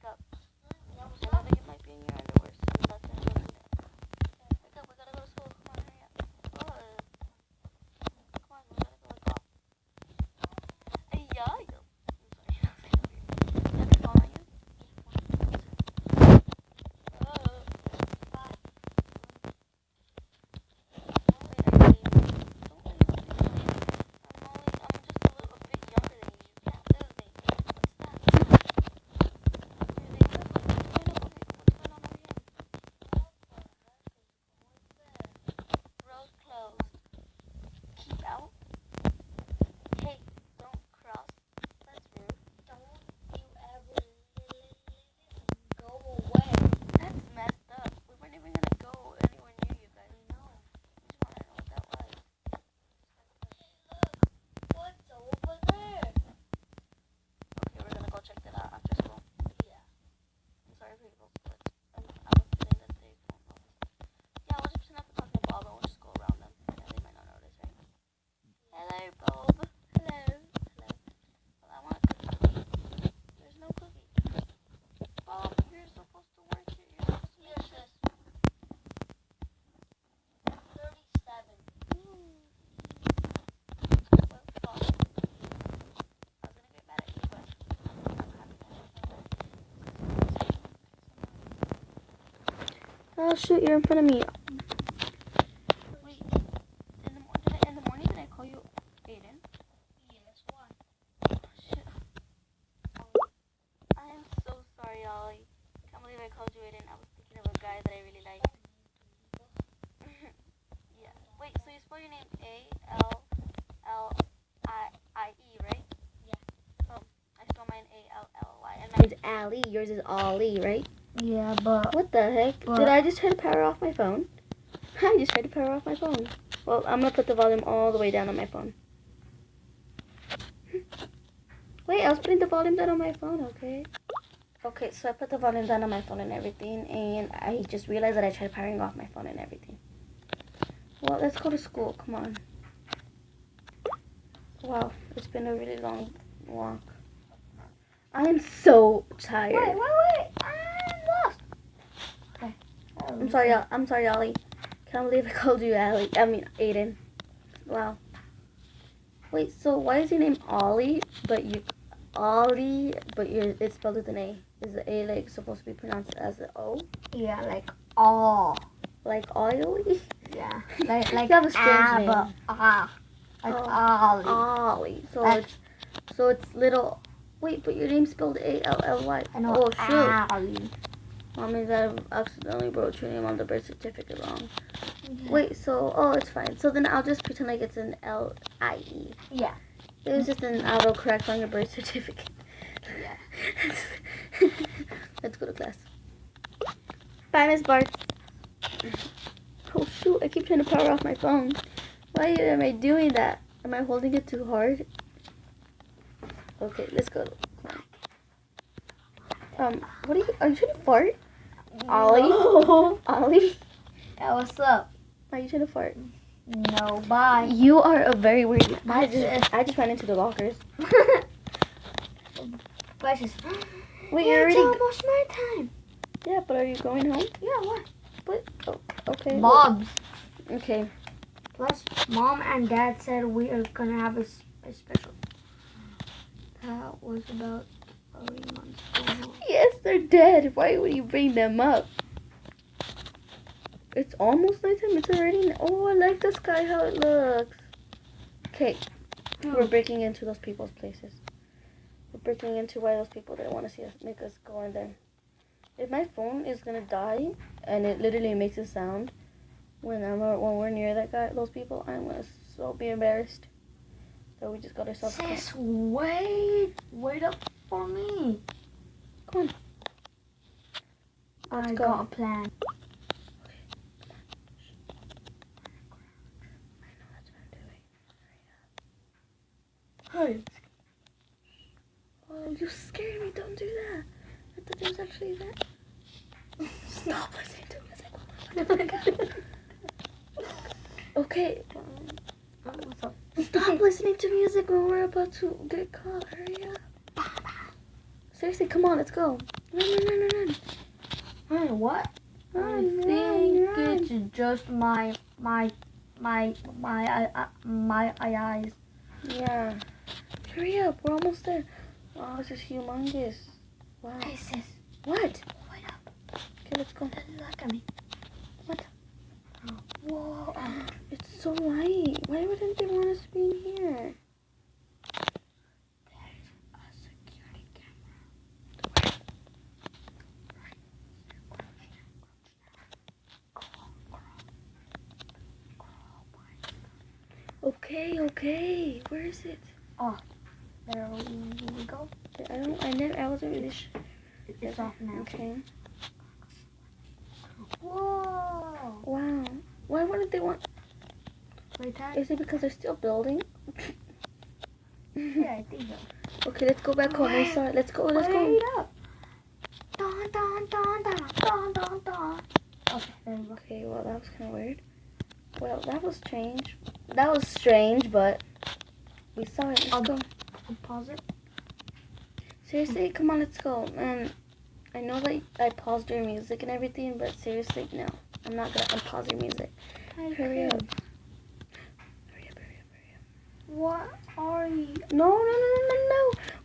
wake up. I know that you might be in your underwear, so I'm not gonna go like that. Wake up, we gotta go to school. Come on, hurry up. Come on, we gotta go. Let's go. Hey, yeah. I'm sorry, I was like, weird. You have your phone on you? Oh shoot, you're in front of me. Wait, in the morning did I call you Aiden? Yes, why? Oh, shit. I am so sorry, Ollie. Can't believe I called you Aiden. I was thinking of a guy that I really liked. Yeah. Wait, so you spell your name A-L-L-I-E, right? Yeah. Oh, I spell mine A-L-L-Y. And mine's Allie. Yours is Ollie, right? Yeah, but... What the heck? Did I just try to power off my phone? I just tried to power off my phone. Well, I'm going to put the volume all the way down on my phone. Wait, I was putting the volume down on my phone, okay? Okay, so I put the volume down on my phone and everything, and I just realized that I tried powering off my phone and everything. Well, let's go to school. Come on. Wow, it's been a really long walk. I am so tired. Wait. I'm lost. Okay. I'm sorry, Ollie. Can't believe I called you Allie. I mean, Aiden. Wow. Wait, so why is your name Ollie, but you're it's spelled with an A? Is the A like supposed to be pronounced as an O? Yeah, like all. Like oily? Yeah. Like You have a strange name. Like Ollie. Ollie. So it's little. Wait, but your name's spelled A-L-L-Y. I know. Oh shoot. Ollie. Mommy, I accidentally wrote your name on the birth certificate wrong. Yeah. Wait, so it's fine. So then I'll just pretend like it's an L-I-E. Yeah. It was just an autocorrect on your birth certificate. Yeah. Let's go to class. Bye, Miss Bart. Oh shoot, I keep trying to power off my phone. Why am I doing that? Am I holding it too hard? Okay, let's go. What are you trying to fart? Ollie? No. Ollie? Yeah, what's up? Are you trying to fart? No, bye. You are a very weird. Bye, I just ran into the lockers. Bye, sis. Wait, Yeah, you're it's already. almost my time. Yeah, but are you going home? Yeah, what? What? Oh, okay. Bob's. Okay. Plus, Mom and Dad said we are gonna have a special. That was about 3 months ago. Yes, they're dead. Why would you bring them up? It's almost nighttime. It's already. Oh, I like the sky, how it looks. Okay, we're breaking into those people's places. We're breaking into why those people didn't want to see us, make us go in there. If my phone is gonna die and it literally makes a sound when we're near those people, I'm gonna so be embarrassed. So we just got ourselves. Sis, wait up for me. Come on. I go. got a plan. Hey. Oh, you scared me. Don't do that. I thought there was actually that. Stop listening to music. Okay. What's up? Stop listening to music when we're about to get caught. Hurry up. Seriously, come on. Let's go. Run. Hey, what? I Run, think run. it's just my eyes. Yeah. Hurry up, we're almost there. Oh, this is humongous. Wow. Hey sis, What? wait up. Okay, let's go. Look at me. What? Whoa. It's so light. Why wouldn't they want us to be in here? There's a security camera. Okay. Where is it? There we go. I wasn't really sure. It's off now. Okay. Whoa. Wow. Why wouldn't they want? Wait, that? Is it because they're still building? Yeah, I think so. Okay, let's go back home. We saw it. Let's go. Wait up. Dun, dun, dun, dun, dun, dun, dun. Okay, there we go. Okay, well, that was kind of weird. Well, that was strange. That was strange, but we saw it. Let's go. I'll pause it. Seriously, come on, let's go. I know that I paused your music and everything, but seriously, no. I'm not gonna unpause your music. Hurry up. Hurry up. What are you? No.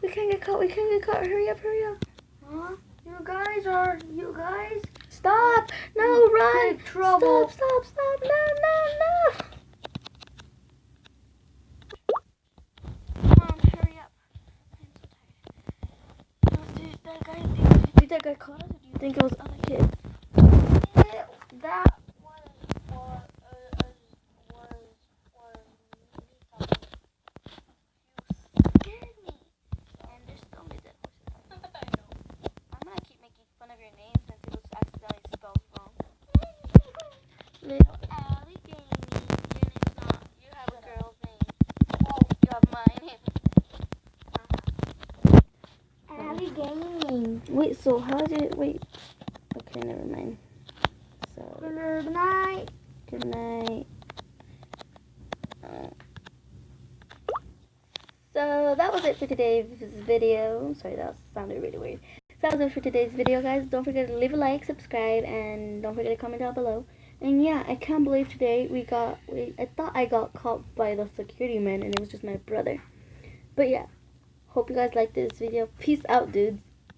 We can't get caught. Hurry up. Huh? You guys? Stop. No, run. Big trouble. Stop. No. Mom, hurry up. I'm so tired. Do you think that guy caught us, or do you think it was other kids? That was Scared me. And there's so many dead horses. I know. I'm gonna keep making fun of your name since it was accidentally spelled wrong. Little Allie Gaming. Your name's not. You have a girl's name. Whoa, you have my name. Allie Gaming. Wait, so how did wait? Okay, never mind. So Good night. good night. So that was it for today's video. Sorry, that sounded really weird. So that was it for today's video, guys. Don't forget to leave a like, subscribe, and don't forget to comment down below. And yeah, I can't believe today I thought I got caught by the security man, and it was just my brother. But yeah, hope you guys liked this video. Peace out, dudes.